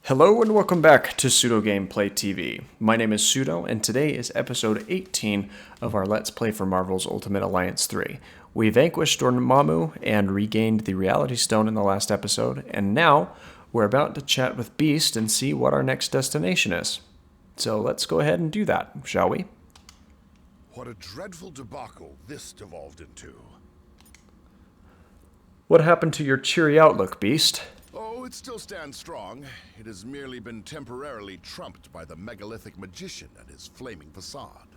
Hello and welcome back to Pseudo Gameplay TV. My name is Pseudo, and today is episode 18 of our Let's Play for Marvel's Ultimate Alliance 3. We vanquished Dormammu and regained the Reality Stone in the last episode, and now we're about to chat with Beast and see what our next destination is. So let's go ahead and do that, shall we? What a dreadful debacle this devolved into. What happened to your cheery outlook, Beast? Oh, it still stands strong. It has merely been temporarily trumped by the megalithic magician and his flaming facade.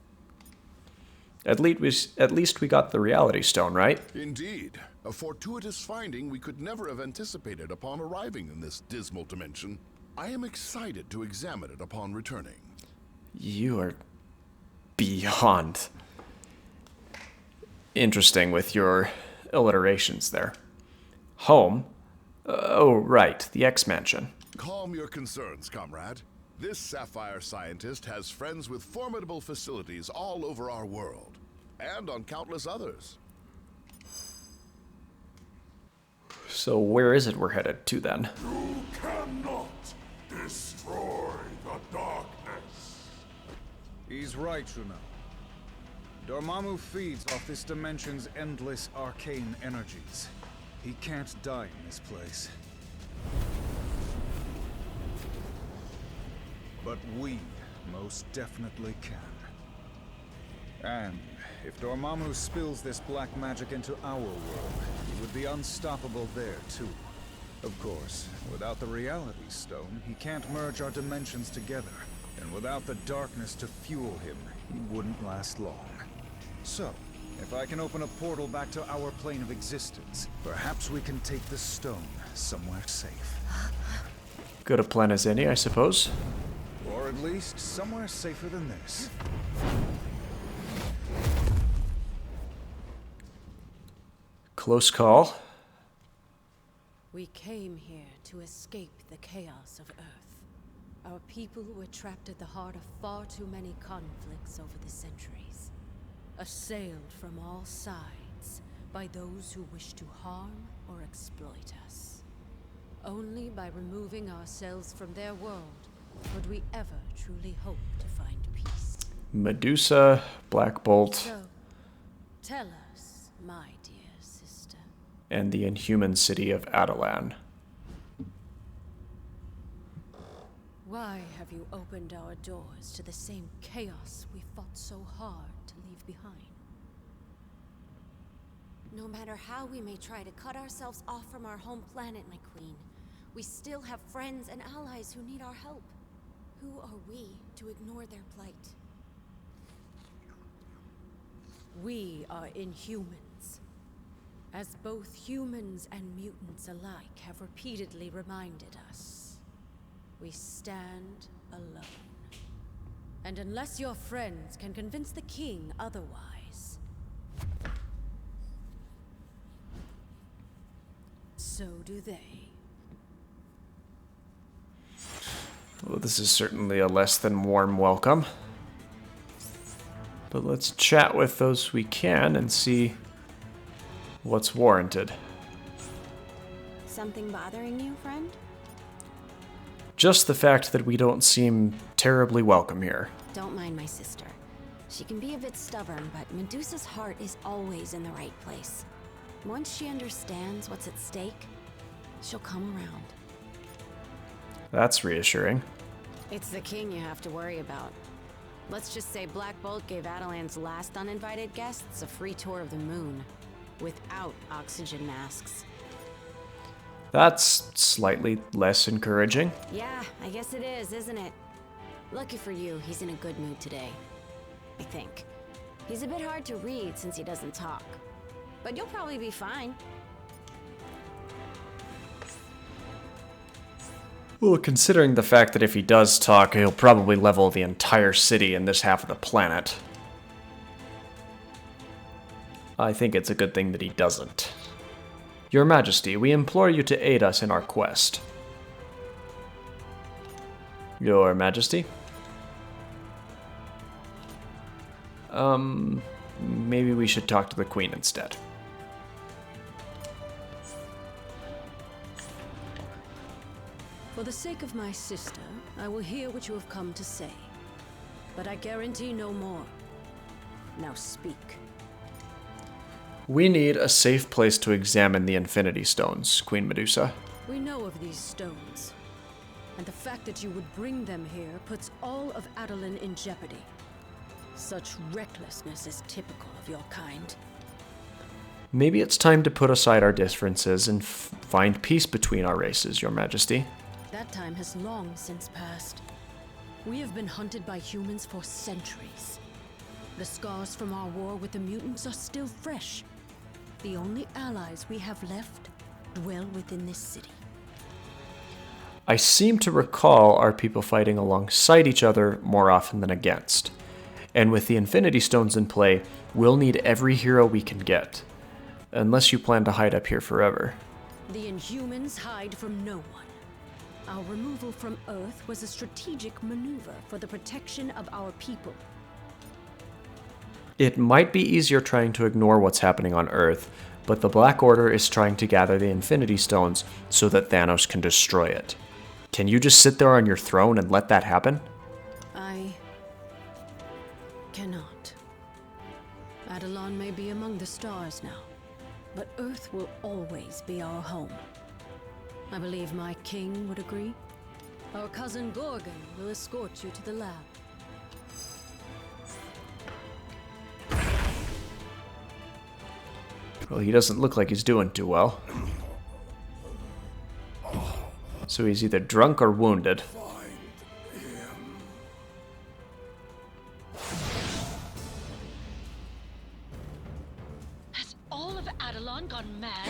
At least we got the Reality Stone, right? Indeed. A fortuitous finding we could never have anticipated upon arriving in this dismal dimension. I am excited to examine it upon returning. You are beyond interesting with your alliterations there. Home? Oh, right, the X-Mansion. Calm your concerns, comrade. This sapphire scientist has friends with formidable facilities all over our world, and on countless others. So where is it we're headed to then? You cannot destroy the darkness. He's right, Juno. Dormammu feeds off this dimension's endless arcane energies. He can't die in this place. But we most definitely can. And if Dormammu spills this black magic into our world, he would be unstoppable there too. Of course, without the Reality Stone, he can't merge our dimensions together. And without the darkness to fuel him, he wouldn't last long. So, if I can open a portal back to our plane of existence, perhaps we can take the stone somewhere safe. Good a plan as any, I suppose. Or at least somewhere safer than this. Close call. We came here to escape the chaos of Earth. Our people were trapped at the heart of far too many conflicts over the centuries. Assailed from all sides by those who wish to harm or exploit us. Only by removing ourselves from their world would we ever truly hope to find peace. Medusa, Black Bolt, So, tell us, my dear sister. and the Inhuman city of Adelan. Why have you opened our doors to the same chaos we fought so hard to leave behind? No matter how we may try to cut ourselves off from our home planet, my queen, we still have friends and allies who need our help. Who are we to ignore their plight? We are Inhumans. As both humans and mutants alike have repeatedly reminded us, we stand alone. And unless your friends can convince the king otherwise, so do they. Well, this is certainly a less than warm welcome. But let's chat with those we can and see what's warranted. Something bothering you, friend? Just the fact that we don't seem terribly welcome here. Don't mind my sister. She can be a bit stubborn, but Medusa's heart is always in the right place. Once she understands what's at stake, she'll come around. That's reassuring. It's the king you have to worry about. Let's just say Black Bolt gave Adelan's last uninvited guests a free tour of the moon, without oxygen masks. That's slightly less encouraging. Yeah, I guess it is, isn't it? Lucky for you, he's in a good mood today. I think. He's a bit hard to read since he doesn't talk. But you'll probably be fine. Well, considering the fact that if he does talk, he'll probably level the entire city in this half of the planet, I think it's a good thing that he doesn't. Your Majesty, we implore you to aid us in our quest. Your Majesty? Maybe we should talk to the Queen instead. For the sake of my sister, I will hear what you have come to say. But I guarantee no more. Now speak. We need a safe place to examine the Infinity Stones, Queen Medusa. We know of these stones. And the fact that you would bring them here puts all of Adelan in jeopardy. Such recklessness is typical of your kind. Maybe it's time to put aside our differences and find peace between our races, Your Majesty. That time has long since passed. We have been hunted by humans for centuries. The scars from our war with the mutants are still fresh. The only allies we have left dwell within this city. I seem to recall our people fighting alongside each other more often than against. And with the Infinity Stones in play, we'll need every hero we can get. Unless you plan to hide up here forever. The Inhumans hide from no one. Our removal from Earth was a strategic maneuver for the protection of our people. It might be easier trying to ignore what's happening on Earth, but the Black Order is trying to gather the Infinity Stones so that Thanos can destroy it. Can you just sit there on your throne and let that happen? I cannot. Adelan may be among the stars now, but Earth will always be our home. I believe my king would agree. Our cousin Gorgon will escort you to the lab. Well, he doesn't look like he's doing too well. So he's either drunk or wounded. Has all of Adelan gone mad?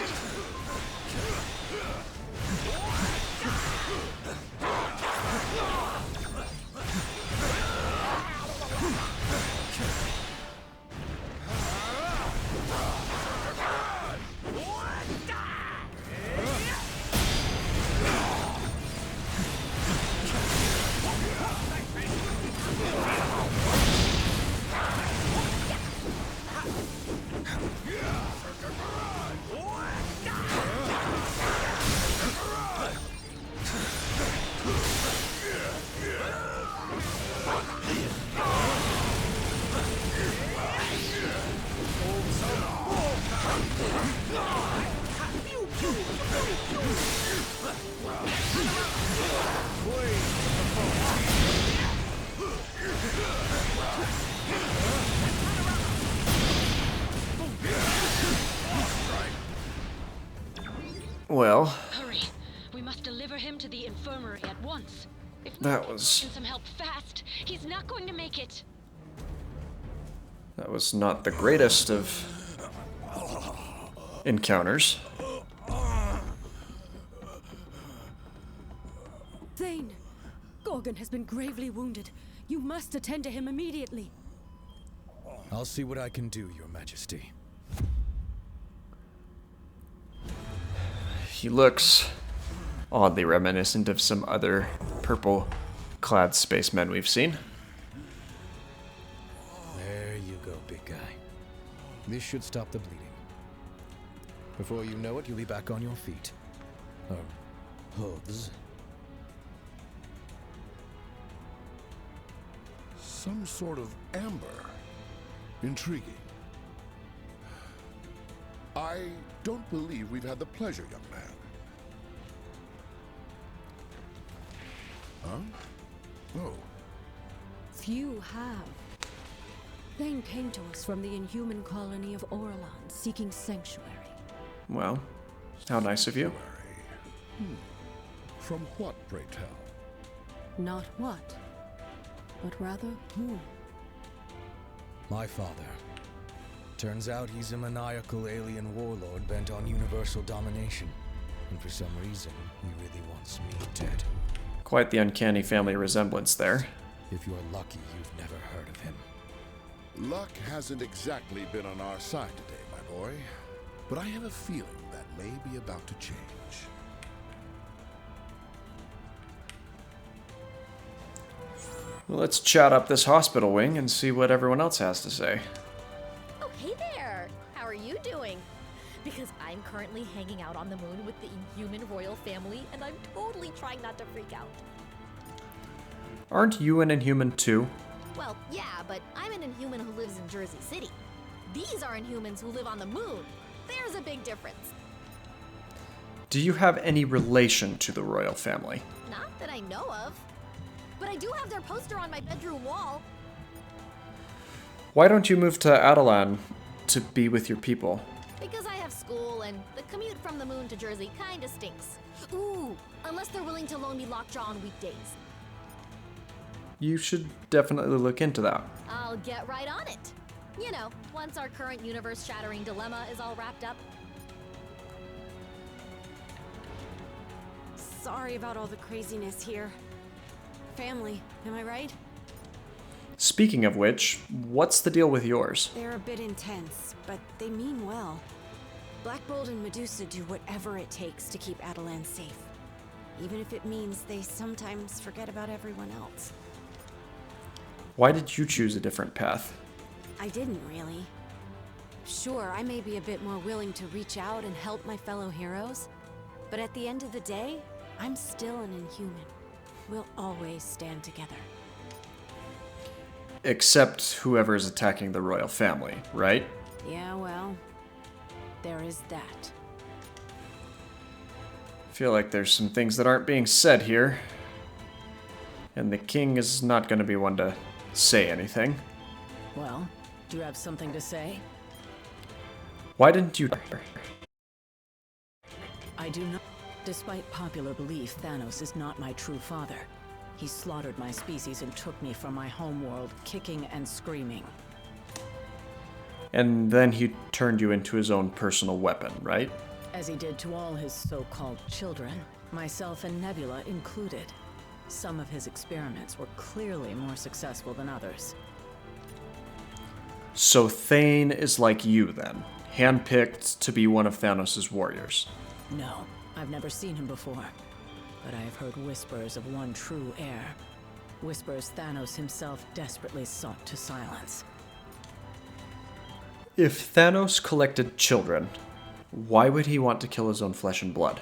Well, Hurry! We must deliver him to the infirmary at once. If that was some help fast, he's not going to make it. that was not the greatest of encounters. Thane! Gorgon has been gravely wounded. You must attend to him immediately. I'll see what I can do, Your Majesty. He looks oddly reminiscent of some other purple-clad spacemen we've seen. There you go, big guy. This should stop the bleeding. Before you know it, you'll be back on your feet. Hooves. Some sort of amber. Intriguing. I don't believe we've had the pleasure, young man. Huh? Oh. Few have. Thane came to us from the Inhuman colony of Orlan, seeking sanctuary. Well, how nice of you. From what, pray tell? Not what, but rather who. My father. Turns out he's a maniacal alien warlord bent on universal domination. And for some reason, he really wants me dead. Quite the uncanny family resemblance there. If you're lucky, you've never heard of him. Luck hasn't exactly been on our side today, my boy. But I have a feeling that may be about to change. Well, let's chat up this hospital wing and see what everyone else has to say. Oh, hey there! How are you doing? Because I'm currently hanging out on the moon with the Inhuman Royal Family, and I'm totally trying not to freak out. Aren't you an Inhuman too? Well, yeah, but I'm an Inhuman who lives in Jersey City. These are Inhumans who live on the moon. There's a big difference. Do you have any relation to the royal family? Not that I know of. But I do have their poster on my bedroom wall. Why don't you move to Adelan to be with your people? Because I have school, and the commute from the moon to Jersey kinda stinks. Ooh, unless they're willing to loan me Lockjaw on weekdays. You should definitely look into that. I'll get right on it. You know, once our current universe-shattering dilemma is all wrapped up. Sorry about all the craziness here. Family, am I right? Speaking of which, what's the deal with yours? They're a bit intense, but they mean well. Black Bolt and Medusa do whatever it takes to keep Adelan safe. Even if it means they sometimes forget about everyone else. Why did you choose a different path? I didn't really. Sure, I may be a bit more willing to reach out and help my fellow heroes, but at the end of the day, I'm still an Inhuman. We'll always stand together. Except whoever is attacking the royal family, right? Yeah, well, there is that. I feel like there's some things that aren't being said here. And the king is not going to be one to say anything. Well, do you have something to say? Why didn't you... I do not. Despite popular belief, Thanos is not my true father. He slaughtered my species and took me from my homeworld, kicking and screaming. And then he turned you into his own personal weapon, right? As he did to all his so-called children, myself and Nebula included. Some of his experiments were clearly more successful than others. So Thane is like you then, handpicked to be one of Thanos' warriors. No, I've never seen him before. But I have heard whispers of one true heir. Whispers Thanos himself desperately sought to silence. If Thanos collected children, why would he want to kill his own flesh and blood?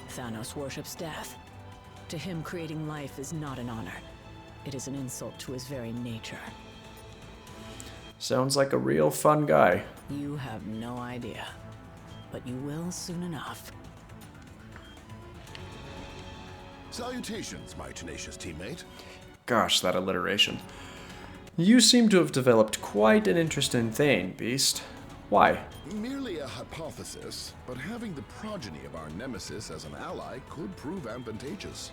Thanos worships death. To him, creating life is not an honor. It is an insult to his very nature. Sounds like a real fun guy. You have no idea. But you will soon enough. Salutations, my tenacious teammate. Gosh, that alliteration. You seem to have developed quite an interest in Thane, Beast. Why? Merely a hypothesis, but having the progeny of our nemesis as an ally could prove advantageous.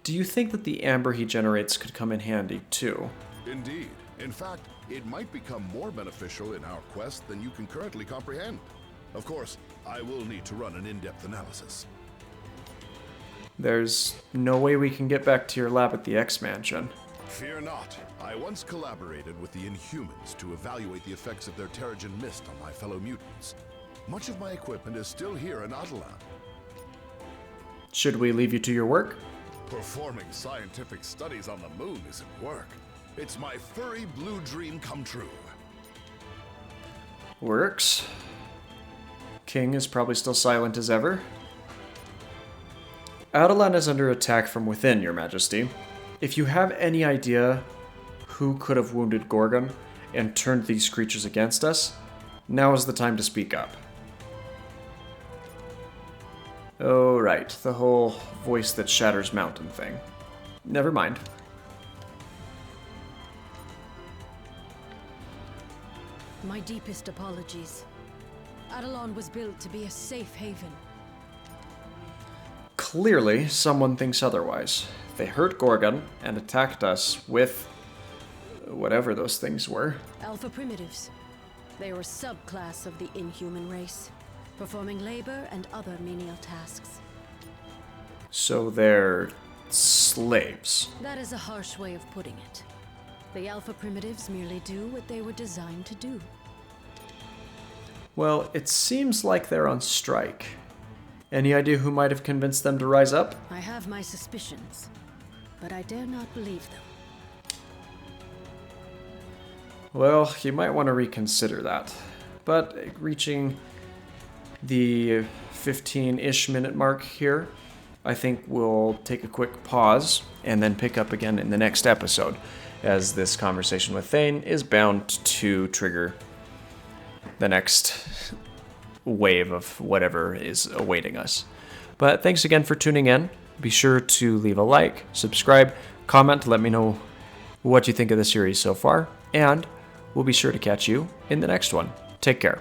Do you think that the amber he generates could come in handy, too? Indeed. In fact, it might become more beneficial in our quest than you can currently comprehend. Of course, I will need to run an in-depth analysis. There's no way we can get back to your lab at the X-Mansion. Fear not. I once collaborated with the Inhumans to evaluate the effects of their Terrigen Mist on my fellow mutants. Much of my equipment is still here in Adelan. Should we leave you to your work? Performing scientific studies on the moon isn't work. It's my furry blue dream come true. Works. King is probably still silent as ever. Adelan is under attack from within, Your Majesty. If you have any idea who could have wounded Gorgon and turned these creatures against us, now is the time to speak up. Oh, right, the whole voice that shatters mountain thing. Never mind. My deepest apologies. Adelan was built to be a safe haven. Clearly, someone thinks otherwise. They hurt Gorgon and attacked us with whatever those things were. Alpha Primitives. They were a subclass of the Inhuman race, performing labor and other menial tasks. So they're slaves. That is a harsh way of putting it. The Alpha Primitives merely do what they were designed to do. Well, it seems like they're on strike. Any idea who might have convinced them to rise up? I have my suspicions, but I dare not believe them. Well, you might want to reconsider that. But reaching the 15-ish minute mark here, I think we'll take a quick pause and then pick up again in the next episode, as this conversation with Thane is bound to trigger the next wave of whatever is awaiting us. But thanks again for tuning in. Be sure to leave a like, subscribe, comment to let me know what you think of the series so far, and we'll be sure to catch you in the next one. Take care.